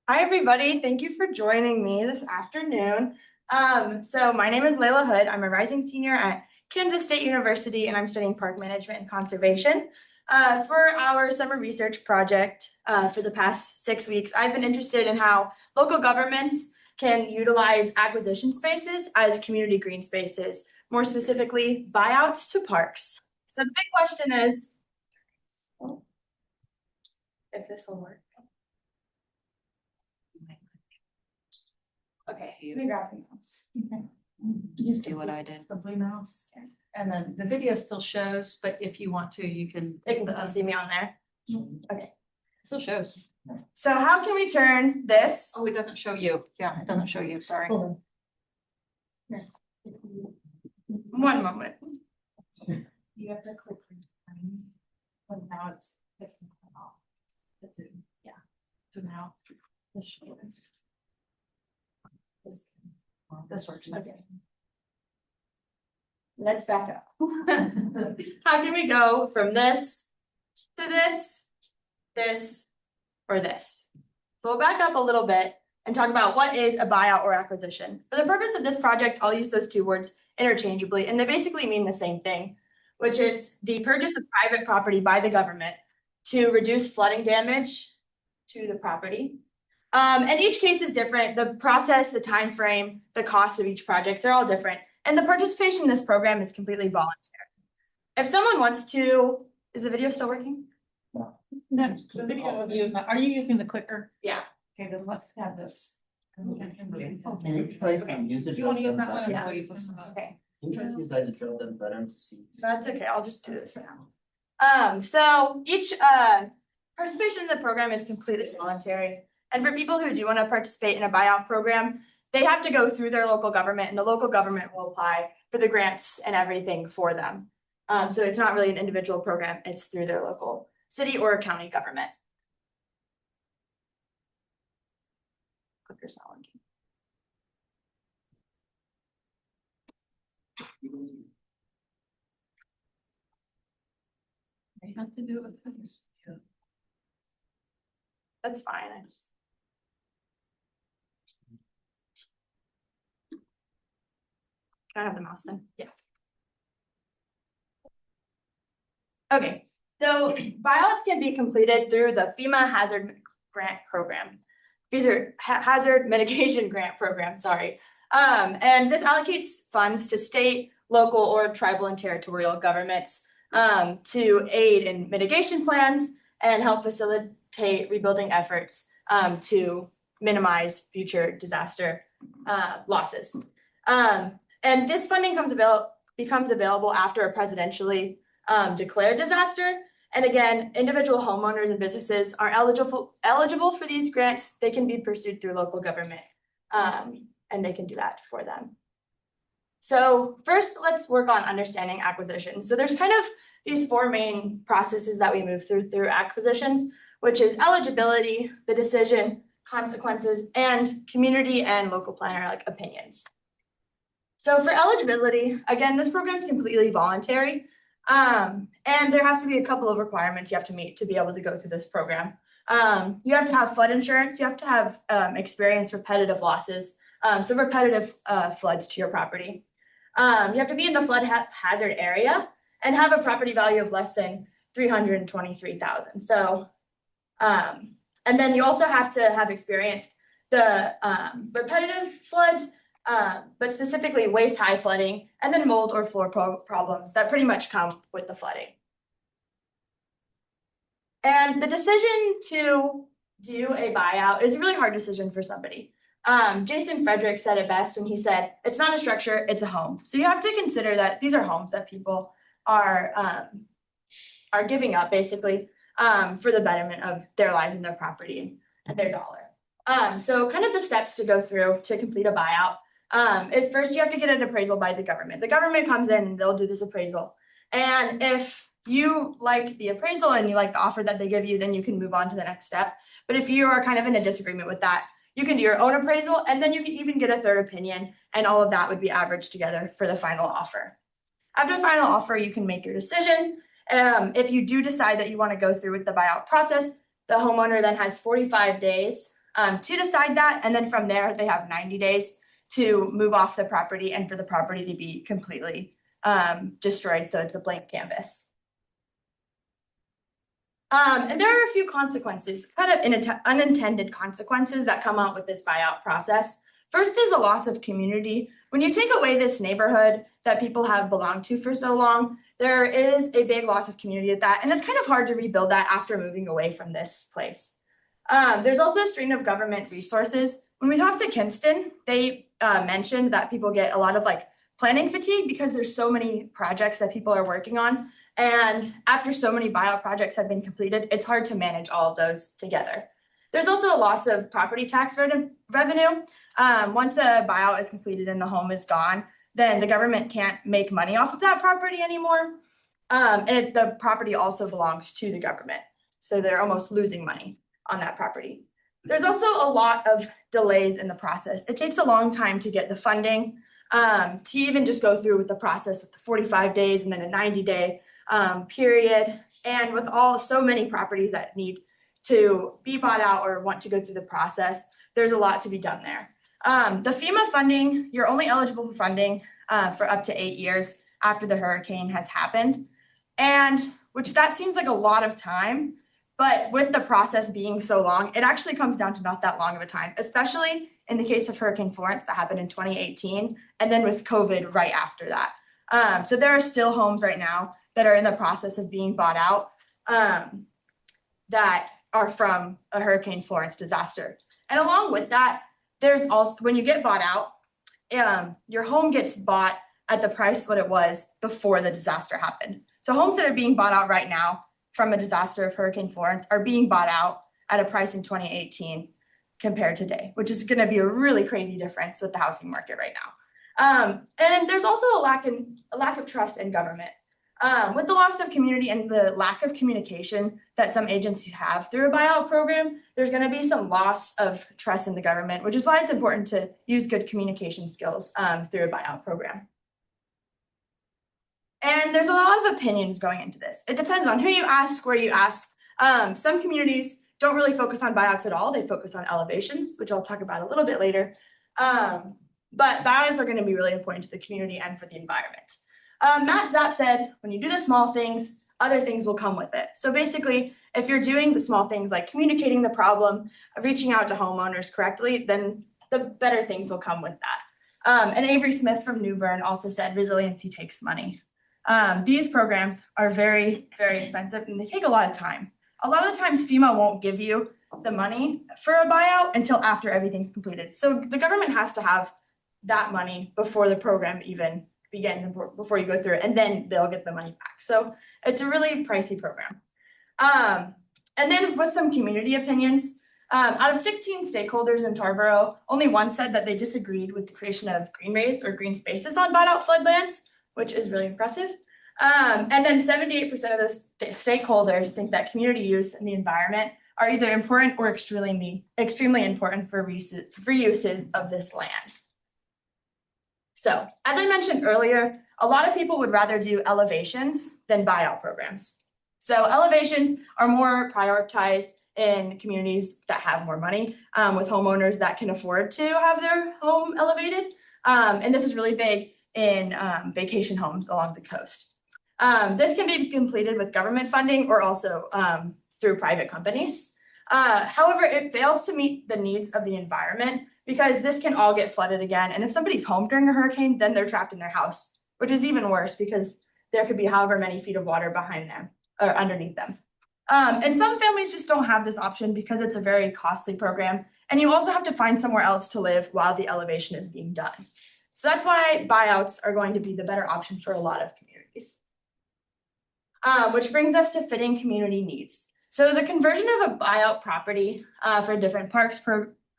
Hi, everybody. Thank you for joining me this afternoon. So my name is Layla Hood. I'm a rising senior at Kansas State University, and I'm studying park management and conservation. For our summer research project for the past 6 weeks, I've been interested in how local governments can utilize acquisition spaces as community green spaces, more specifically buyouts to parks. So the big question is, if this will work. Okay, let me grab the mouse. Just do what I did. The blue mouse. And then the video still shows, but if you want to, you can. They can still see me on there. Okay. Still shows. So how can we turn this? Oh, it doesn't show you. Yeah, it doesn't show you. Sorry. One moment. You have to click. But now it's picking it off. That's it. Yeah. So now this shows. This works. Okay. Let's back up. How can we go from this to this, or this? So we'll back up a little bit and talk about what is a buyout or acquisition. For the purpose of this project, I'll use those two words interchangeably, and they basically mean the same thing, which is the purchase of private property by the government to reduce flooding damage to the property. And each case is different. The process, the time frame, the cost of each project, they're all different. And the participation in this program is completely voluntary. If someone wants to, is the video still working? No, the video of you is not. Are you using the clicker? Yeah. Okay, then let's have this. Use it. You want to use that one? Yeah. We'll use this one. Okay. Can you try to use that to drop them better to see? That's okay. I'll just do this now. So each participation in the program is completely voluntary. And for people who do want to participate in a buyout program, they have to go through their local government, and the local government will apply for the grants and everything for them. So it's not really an individual program, it's through their local city or county government. Clicker's not working. I have to do it. That's fine. Can I have the mouse then? Yeah. Okay, so buyouts can be completed through the FEMA Hazard Grant Program. These are Hazard Mitigation Grant Program, sorry. And this allocates funds to state, local, or tribal and territorial governments to aid in mitigation plans and help facilitate rebuilding efforts to minimize future disaster losses. And this funding becomes available after a presidentially declared disaster. And again, individual homeowners and businesses are eligible for these grants. They can be pursued through local government, and they can do that for them. So first, let's work on understanding acquisitions. So there's kind of these four main processes that we move through acquisitions, which is eligibility, the decision, consequences, and community and local planner opinions. So for eligibility, again, this program is completely voluntary, and there has to be a couple of requirements you have to meet to be able to go through this program. You have to have flood insurance, you have to have experienced repetitive losses, so repetitive floods to your property. You have to be in the flood hazard area and have a property value of less than $323,000. So, and then you also have to have experienced the repetitive floods, but specifically waist-high flooding, and then mold or floor problems that pretty much come with the flooding. And the decision to do a buyout is a really hard decision for somebody. Jason Frederick said it best when he said, it's not a structure, it's a home. So you have to consider that these are homes that people are giving up basically for the betterment of their lives and their property and their dollar. So kind of the steps to go through to complete a buyout is first you have to get an appraisal by the government. The government comes in and they'll do this appraisal. And if you like the appraisal and you like the offer that they give you, then you can move on to the next step. But if you are kind of in a disagreement with that, you can do your own appraisal, and then you can even get a third opinion, and all of that would be averaged together for the final offer. After the final offer, you can make your decision. If you do decide that you want to go through with the buyout process, the homeowner then has 45 days to decide that. And then from there, they have 90 days to move off the property and for the property to be completely destroyed. So it's a blank canvas. And there are a few consequences, kind of unintended consequences that come out with this buyout process. First is a loss of community. When you take away this neighborhood that people have belonged to for so long, there is a big loss of community at that. And it's kind of hard to rebuild that after moving away from this place. There's also a strain of government resources. When we talked to Kinston, they mentioned that people get a lot of like planning fatigue because there's so many projects that people are working on. And after so many buyout projects have been completed, it's hard to manage all of those together. There's also a loss of property tax revenue. Once a buyout is completed and the home is gone, then the government can't make money off of that property anymore. And the property also belongs to the government. So they're almost losing money on that property. There's also a lot of delays in the process. It takes a long time to get the funding, to even just go through with the process with the 45 days and then a 90-day period. And with so many properties that need to be bought out or want to go through the process, there's a lot to be done there. The FEMA funding, you're only eligible for funding for up to 8 years after the hurricane has happened. And which that seems like a lot of time, but with the process being so long, it actually comes down to not that long of a time, especially in the case of Hurricane Florence that happened in 2018, and then with COVID right after that. So there are still homes right now that are in the process of being bought out that are from a Hurricane Florence disaster. And along with that, there's also, when you get bought out, your home gets bought at the price what it was before the disaster happened. So homes that are being bought out right now from a disaster of Hurricane Florence are being bought out at a price in 2018 compared to today, which is going to be a really crazy difference with the housing market right now. And there's also a lack of trust in government. With the loss of community and the lack of communication that some agencies have through a buyout program, there's going to be some loss of trust in the government, which is why it's important to use good communication skills through a buyout program. And there's a lot of opinions going into this. It depends on who you ask, where you ask. Some communities don't really focus on buyouts at all. They focus on elevations, which I'll talk about a little bit later. But buyouts are going to be really important to the community and for the environment. Matt Zapp said, when you do the small things, other things will come with it. So basically, if you're doing the small things like communicating the problem, reaching out to homeowners correctly, then the better things will come with that. And Avery Smith from New Bern also said, resiliency takes money. These programs are very, very expensive and they take a lot of time. A lot of the times FEMA won't give you the money for a buyout until after everything's completed. So the government has to have that money before the program even begins and before you go through it, and then they'll get the money back. So it's a really pricey program. And then with some community opinions, out of 16 stakeholders in Tarboro, only one said that they disagreed with the creation of greenways or green spaces on bought out floodlands, which is really impressive. And then 78% of those stakeholders think that community use and the environment are either important or extremely important for uses of this land. So, as I mentioned earlier, a lot of people would rather do elevations than buyout programs. So elevations are more prioritized in communities that have more money, with homeowners that can afford to have their home elevated. And this is really big in vacation homes along the coast. This can be completed with government funding or also through private companies. However, it fails to meet the needs of the environment because this can all get flooded again. And if somebody's home during a hurricane, then they're trapped in their house, which is even worse because there could be however many feet of water behind them or underneath them. And some families just don't have this option because it's a very costly program. And you also have to find somewhere else to live while the elevation is being done. So that's why buyouts are going to be the better option for a lot of communities. Which brings us to fitting community needs. So the conversion of a buyout property for different parks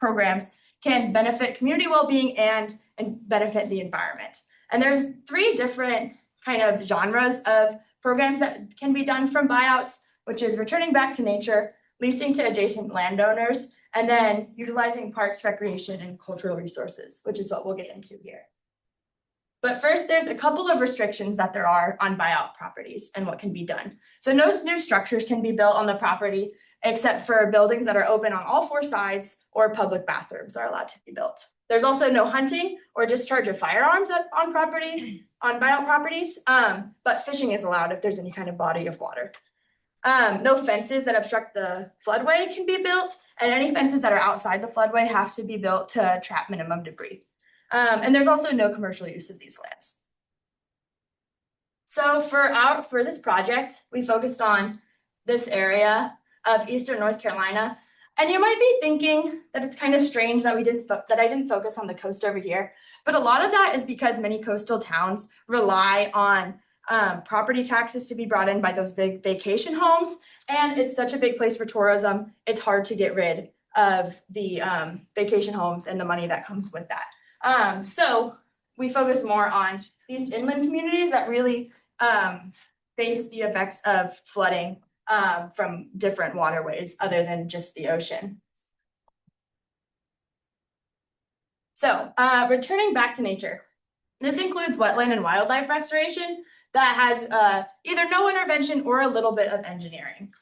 programs can benefit community well-being and benefit the environment. And there's 3 different kind of genres of programs that can be done from buyouts, which is returning back to nature, leasing to adjacent landowners, and then utilizing parks, recreation, and cultural resources, which is what we'll get into here. But first, there's a couple of restrictions that there are on buyout properties and what can be done. So no new structures can be built on the property, except for buildings that are open on all four sides or public bathrooms are allowed to be built. There's also no hunting or discharge of firearms on buyout properties, but fishing is allowed if there's any kind of body of water. No fences that obstruct the floodway can be built, and any fences that are outside the floodway have to be built to trap minimum debris. And there's also no commercial use of these lands. So for this project, we focused on this area of Eastern North Carolina. And you might be thinking that it's kind of strange that I didn't focus on the coast over here, but a lot of that is because many coastal towns rely on property taxes to be brought in by those big vacation homes, and it's such a big place for tourism, it's hard to get rid of the vacation homes and the money that comes with that. So we focus more on these inland communities that really face the effects of flooding from different waterways other than just the ocean. So returning back to nature. This includes wetland and wildlife restoration that has either no intervention or a little bit of engineering.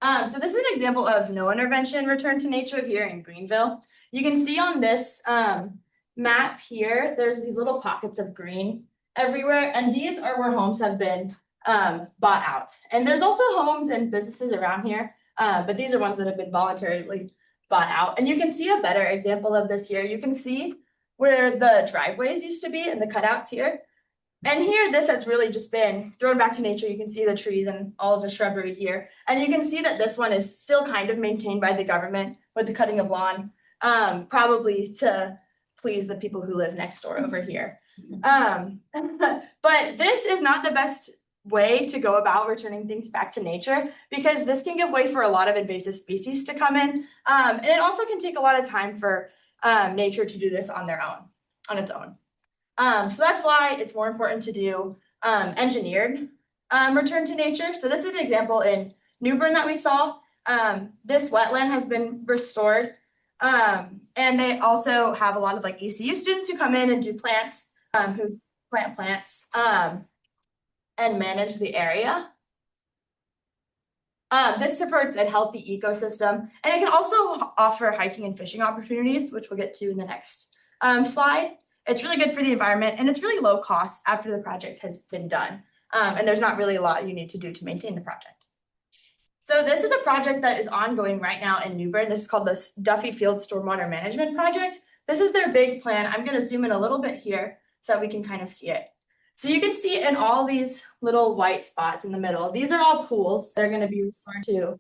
So this is an example of no intervention return to nature here in Greenville. You can see on this map here, there's these little pockets of green everywhere, and these are where homes have been bought out. And there's also homes and businesses around here, but these are ones that have been voluntarily bought out. And you can see a better example of this here. You can see where the driveways used to be and the cutouts here. And here, this has really just been thrown back to nature. You can see the trees and all of the shrubbery here. And you can see that this one is still kind of maintained by the government with the cutting of lawn, probably to please the people who live next door over here. But this is not the best way to go about returning things back to nature, because this can give way for a lot of invasive species to come in. And it also can take a lot of time for nature to do this on its own. So that's why it's more important to do engineered return to nature. So this is an example in New Bern that we saw. This wetland has been restored. And they also have a lot of like ECU students who come in and do plants, who plant plants and manage the area. This supports a healthy ecosystem, and it can also offer hiking and fishing opportunities, which we'll get to in the next slide. It's really good for the environment, and it's really low cost after the project has been done. And there's not really a lot you need to do to maintain the project. So this is a project that is ongoing right now in New Bern. This is called the Duffy Field Stormwater Management Project. This is their big plan. I'm going to zoom in a little bit here so we can kind of see it. So you can see in all these little white spots in the middle, these are all pools that are going to be restored to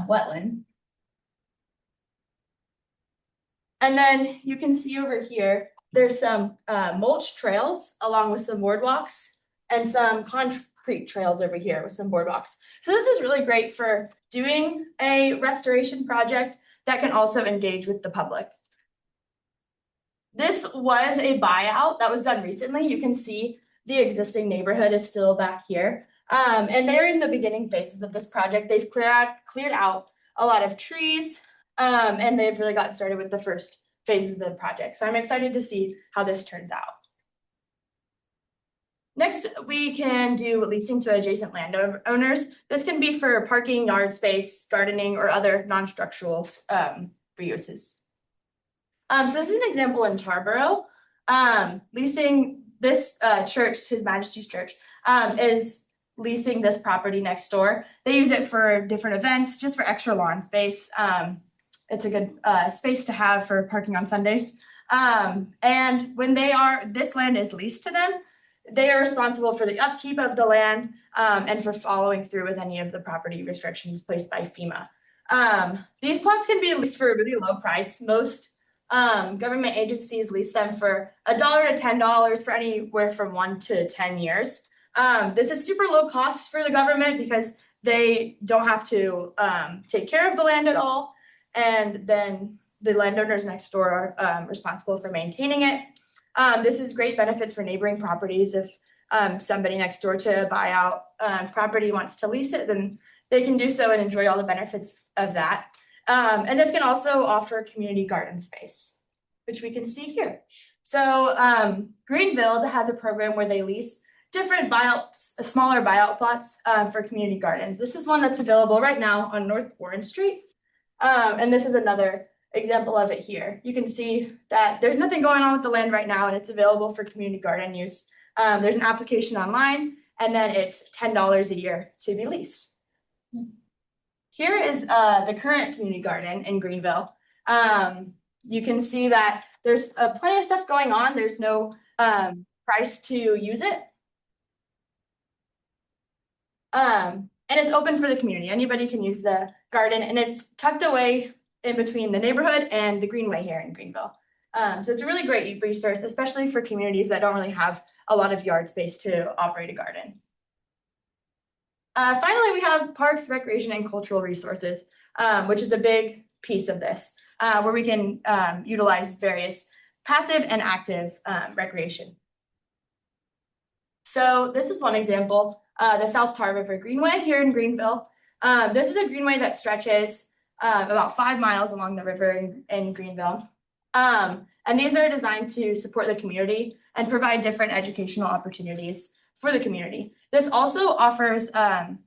wetland. And then you can see over here, there's some mulch trails along with some boardwalks and some concrete trails over here with some boardwalks. So this is really great for doing a restoration project that can also engage with the public. This was a buyout that was done recently. You can see the existing neighborhood is still back here. And they're in the beginning phases of this project. They've cleared out a lot of trees, and they've really gotten started with the first phases of the project. So I'm excited to see how this turns out. Next, we can do leasing to adjacent landowners. This can be for parking, yard space, gardening, or other non-structural reuses. So this is an example in Tarboro. Leasing this church, His Majesty's Church, is leasing this property next door. They use it for different events, just for extra lawn space. It's a good space to have for parking on Sundays. And when this land is leased to them, they are responsible for the upkeep of the land and for following through with any of the property restrictions placed by FEMA. These plots can be leased for a really low price. Most government agencies lease them for $1 to $10 for anywhere from 1 to 10 years. This is super low cost for the government because they don't have to take care of the land at all. And then the landowners next door are responsible for maintaining it. This is great benefits for neighboring properties. If somebody next door to a buyout property wants to lease it, then they can do so and enjoy all the benefits of that. And this can also offer community garden space, which we can see here. So Greenville has a program where they lease different buyouts, smaller buyout plots for community gardens. This is one that's available right now on North Orange Street. And this is another example of it here. You can see that there's nothing going on with the land right now and it's available for community garden use. There's an application online and then it's $10 a year to be leased. Here is the current community garden in Greenville. You can see that there's plenty of stuff going on. There's no price to use it. And it's open for the community. Anybody can use the garden and it's tucked away in between the neighborhood and the greenway here in Greenville. So it's a really great resource, especially for communities that don't really have a lot of yard space to operate a garden. Finally, we have parks, recreation, and cultural resources, which is a big piece of this, where we can utilize various passive and active recreation. So this is one example, the South Tar River Greenway here in Greenville. This is a greenway that stretches about 5 miles along the river in Greenville. And these are designed to support the community and provide different educational opportunities for the community. This also offers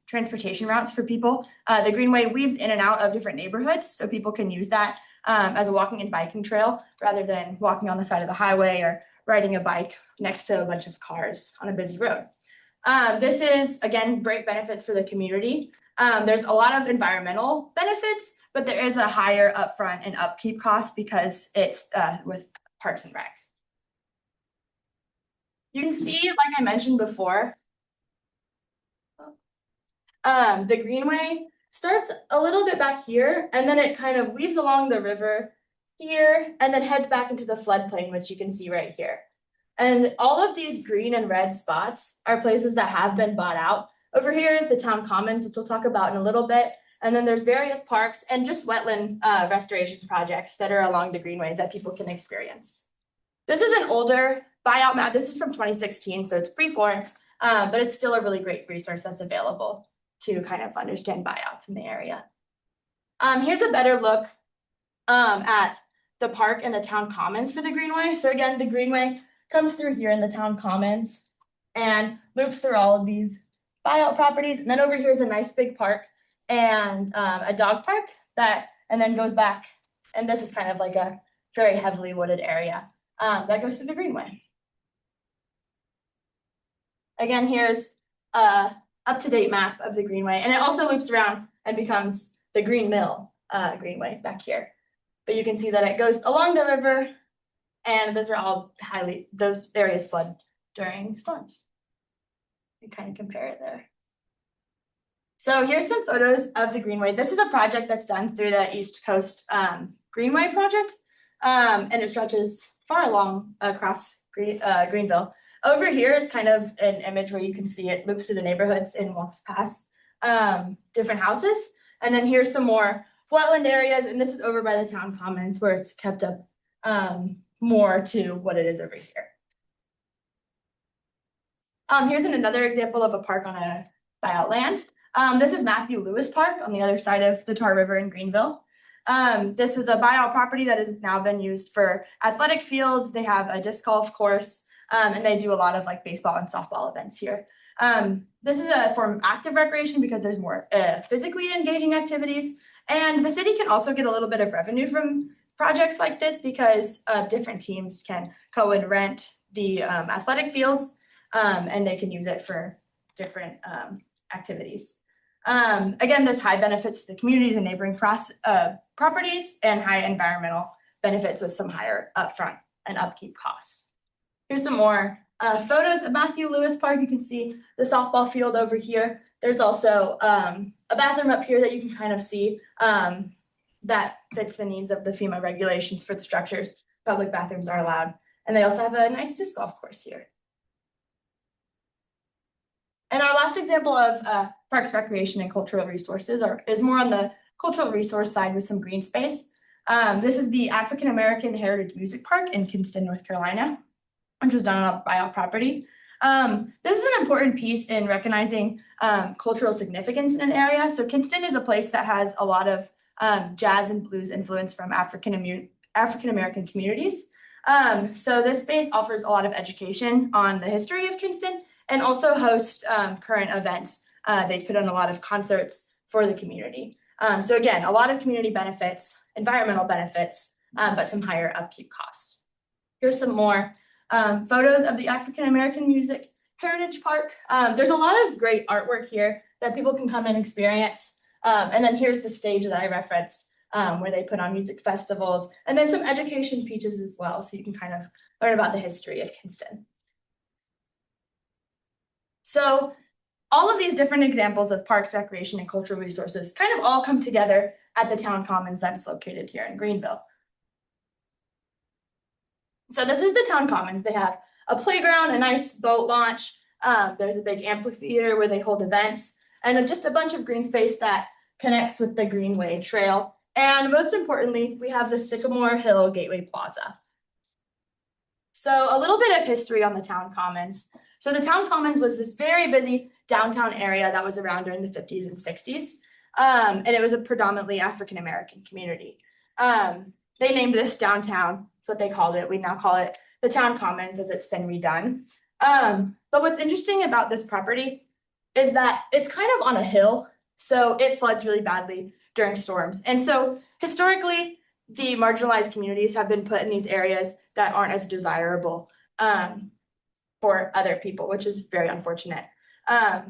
transportation routes for people. The greenway weaves in and out of different neighborhoods, so people can use that as a walking and biking trail rather than walking on the side of the highway or riding a bike next to a bunch of cars on a busy road. This is, again, great benefits for the community. There's a lot of environmental benefits, but there is a higher upfront and upkeep cost because it's with Parks and Rec. You can see, like I mentioned before, the greenway starts a little bit back here, and then it kind of weaves along the river here, and then heads back into the floodplain, which you can see right here. And all of these green and red spots are places that have been bought out. Over here is the town commons, which we'll talk about in a little bit. And then there's various parks and just wetland restoration projects that are along the greenway that people can experience. This is an older buyout map. This is from 2016, so it's pre-Florence, but it's still a really great resource that's available to kind of understand buyouts in the area. Here's a better look at the park and the town commons for the greenway. So again, the greenway comes through here in the town commons and loops through all of these buyout properties. And then over here is a nice big park and a dog park and then goes back. And this is kind of like a very heavily wooded area that goes through the greenway. Again, here's a up-to-date map of the greenway. And it also loops around and becomes the Green Mill greenway back here. But you can see that it goes along the river and those are all those areas flood during storms. You kind of compare it there. So here's some photos of the greenway. This is a project that's done through the East Coast Greenway project, and it stretches far along across Greenville. Over here is kind of an image where you can see it loops through the neighborhoods and walks past different houses. And then here's some more wetland areas, and this is over by the town commons where it's kept up more to what it is over here. Here's another example of a park on a buyout land. This is Matthew Lewis Park on the other side of the Tar River in Greenville. This was a buyout property that has now been used for athletic fields. They have a disc golf course, and they do a lot of like baseball and softball events here. This is a form of active recreation because there's more physically engaging activities. And the city can also get a little bit of revenue from projects like this because different teams can go and rent the athletic fields and they can use it for different activities. Again, there's high benefits to the communities and neighboring properties and high environmental benefits with some higher upfront and upkeep costs. Here's some more photos of Matthew Lewis Park. You can see the softball field over here. There's also a bathroom up here that you can kind of see that fits the needs of the FEMA regulations for the structures. Public bathrooms are allowed. And they also have a nice disc golf course here. And our last example of parks, recreation, and cultural resources is more on the cultural resource side with some green space. This is the African American Heritage Music Park in Kinston, North Carolina, which was done on a buyout property. This is an important piece in recognizing cultural significance in an area. So Kinston is a place that has a lot of jazz and blues influence from African American communities. So this space offers a lot of education on the history of Kinston and also host current events. They put on a lot of concerts for the community. So again, a lot of community benefits, environmental benefits, but some higher upkeep costs. Here's some more photos of the African American Music Heritage Park. There's a lot of great artwork here that people can come and experience. And then here's the stage that I referenced, where they put on music festivals, and then some education pieces as well, so you can kind of learn about the history of Kinston. So all of these different examples of parks, recreation, and cultural resources kind of all come together at the town commons that's located here in Greenville. So this is the town commons. They have a playground, a nice boat launch. There's a big amphitheater where they hold events, and just a bunch of green space that connects with the Greenway Trail. And most importantly, we have the Sycamore Hill Gateway Plaza. So a little bit of history on the town commons. So the town commons was this very busy downtown area that was around during the 50s and 60s. And it was a predominantly African-American community. They named this downtown. That's what they called it. We now call it the town commons as it's been redone. But what's interesting about this property is that it's kind of on a hill, so it floods really badly during storms. And so historically, the marginalized communities have been put in these areas that aren't as desirable for other people, which is very unfortunate.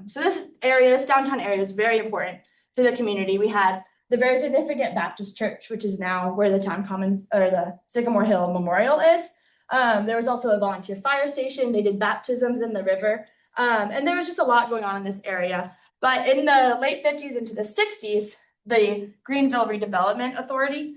So this area, this downtown area, is very important to the community. We had the very significant Baptist church, which is now where the town commons or the Sycamore Hill Memorial is. There was also a volunteer fire station. They did baptisms in the river. And there was just a lot going on in this area. But in the late 50s into the 60s, the Greenville Redevelopment Authority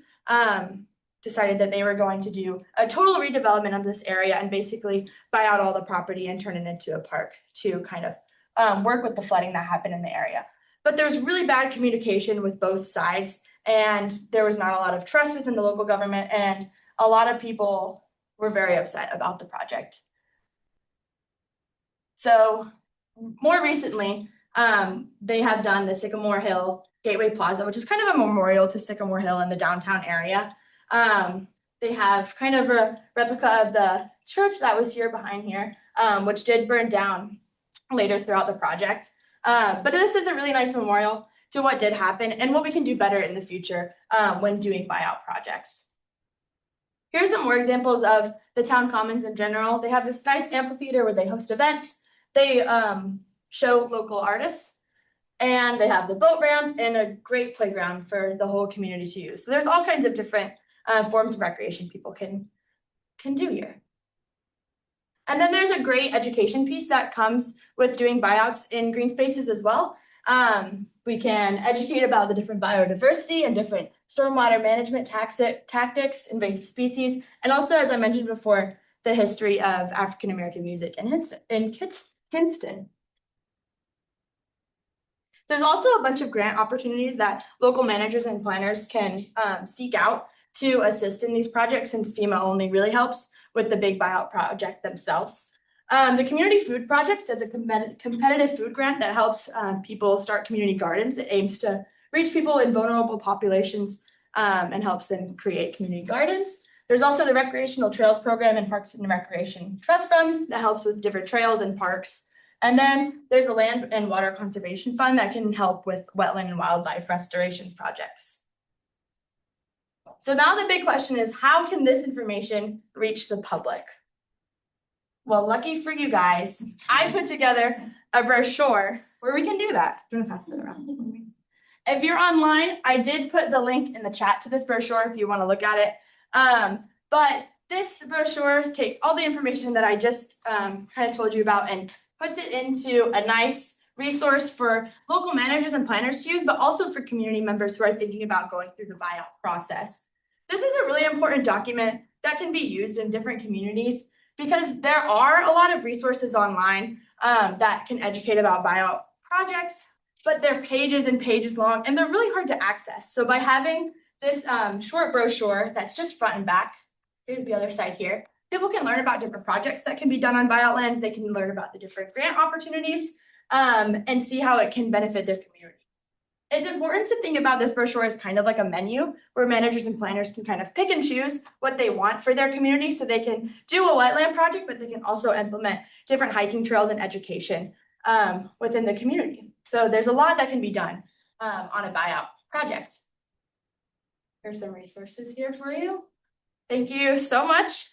decided that they were going to do a total redevelopment of this area and basically buy out all the property and turn it into a park to kind of work with the flooding that happened in the area. But there was really bad communication with both sides, and there was not a lot of trust within the local government, and a lot of people were very upset about the project. So more recently, they have done the Sycamore Hill Gateway Plaza, which is kind of a memorial to Sycamore Hill in the downtown area. They have kind of a replica of the church that was here behind here, which did burn down later throughout the project. But this is a really nice memorial to what did happen and what we can do better in the future when doing buyout projects. Here's some more examples of the town commons in general. They have this nice amphitheater where they host events. They show local artists, and they have the boat ramp and a great playground for the whole community to use. So there's all kinds of different forms of recreation people can do here. And then there's a great education piece that comes with doing buyouts in green spaces as well. We can educate about the different biodiversity and different stormwater management tactics, invasive species, and also, as I mentioned before, the history of African American music in Kinston. There's also a bunch of grant opportunities that local managers and planners can seek out to assist in these projects, since FEMA only really helps with the big buyout project themselves. The Community Food Project does a competitive food grant that helps people start community gardens. It aims to reach people in vulnerable populations and helps them create community gardens. There's also the Recreational Trails Program and Parks and Recreation Trust Fund that helps with different trails and parks. And then there's a Land and Water Conservation Fund that can help with wetland and wildlife restoration projects. So now the big question is, how can this information reach the public? Well, lucky for you guys, I put together a brochure where we can do that. Do you want to pass that around? If you're online, I did put the link in the chat to this brochure if you want to look at it. But this brochure takes all the information that I just kind of told you about and puts it into a nice resource for local managers and planners to use, but also for community members who are thinking about going through the buyout process. This is a really important document that can be used in different communities because there are a lot of resources online that can educate about buyout projects, but they're pages and pages long and they're really hard to access. So by having this short brochure that's just front and back, here's the other side here, people can learn about different projects that can be done on buyout lands. They can learn about the different grant opportunities and see how it can benefit their community. It's important to think about this brochure as kind of like a menu where managers and planners can kind of pick and choose what they want for their community, so they can do a wetland project, but they can also implement different hiking trails and education within the community. So there's a lot that can be done on a buyout project. Here's some resources here for you. Thank you so much.